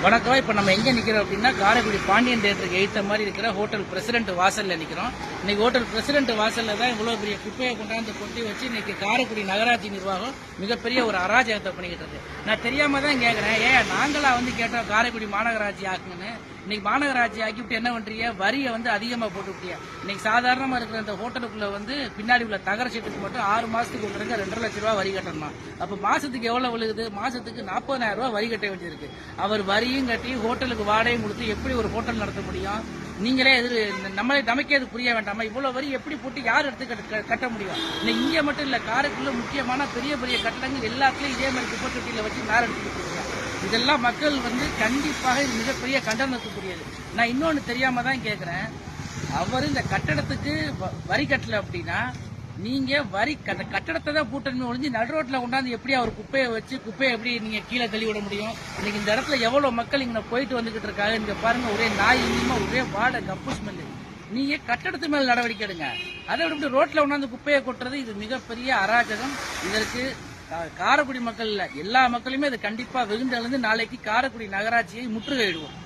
வணக்கம். இப்போ நம்ம எங்கே நிற்கிறோம் அப்படின்னா, காரைக்குடி பாண்டியன் தேட்டருக்கு எய்த்த மாதிரி இருக்கிற ஹோட்டல் பிரசிடென்ட் வாசலில் நிற்கிறோம். இன்னைக்கு ஹோட்டல் பிரசிடென்ட் வாசலில் தான் இவ்வளோ பெரிய குப்பையை கொண்டாந்து கொட்டி வச்சு இன்னைக்கு காரைக்குடி நகராட்சி நிர்வாகம் மிகப்பெரிய ஒரு அராஜகத்தை பண்ணிக்கிட்டு இருக்கு. நான் தெரியாம தான் கேட்குறேன், நாங்களா கேட்டோம் காரைக்குடி மாநகராட்சி ஆக்குன்னு. இன்னைக்கு மாநகராட்சி ஆக்கிவிட்டு என்ன பண்றீங்க, வரியை அதிகமாக போட்டுவிட்டியா. இன்னைக்கு சாதாரணமாக இருக்கிற இந்த ஹோட்டலுக்குள்ள பின்னாடி உள்ள தகர சீட்டுக்கு மட்டும் 6 மாசத்துக்கு ஒரு 2.5 லட்சம் ரூபாய் வரி கட்டணுமா. அப்போ மாசத்துக்கு எவ்வளவு விழுகுது? மாசத்துக்கு 40,000 ரூபாய் வரி கட்ட வேண்டியிருக்கு. அவர் வரியும் கட்டி ஹோட்டலுக்கு வாடகையும் கொடுத்து எப்படி ஒரு ஹோட்டல் நடத்த முடியும்? நீங்களே நமக்கே அது புரிய வேண்டாமா? இவ்வளவு வரி எப்படி போட்டு யார் எடுத்து கட்ட முடியும்? இன்னைக்கு இங்கே மட்டும் இல்ல, காரைக்குடியில முக்கியமான பெரிய பெரிய கட்டடங்கள் எல்லாத்துலயும் இதே மாதிரி குப்பை தொட்டியில வச்சு நேரம் எடுத்துக்கிட்டு இருக்காங்க. இதெல்லாம் மக்கள் கண்டிப்பாக இது மிகப்பெரிய கண்டனத்துக்குரியது. நான் இன்னொன்னு தெரியாம தான் கேட்கிறேன், அவர் இந்த கட்டடத்துக்கு வரி கட்டல அப்படின்னா நீங்க கட்டடத்தை தான் பூட்டணுமே ஒழிஞ்சு நடு ரோட்ல கொண்டாந்து எப்படி அவர் குப்பையை வச்சு குப்பையை எப்படி நீங்க கீழே தள்ளி விட முடியும்? இன்னைக்கு இந்த இடத்துல எவ்வளவு மக்கள் இங்க போயிட்டு வந்துகிட்டு இருக்காங்க. இங்க பாருங்க, ஒரே நாய் இனிமா, ஒரே வாடை கப்பு ஸ்மெல்லு. நீங்க கட்டடத்து மேல நடவடிக்கை எடுங்க. அதை விட்டு ரோட்ல கொண்டாந்து குப்பையை கொட்டுறது இது மிகப்பெரிய அராஜகம். இதற்கு காரைக்குடி மக்கள் இல்ல, எல்லா மக்களுமே இது கண்டிப்பா வெகுண்டெழுந்து நாளைக்கு காரைக்குடி நகராட்சியை முற்றுகையிடுவோம்.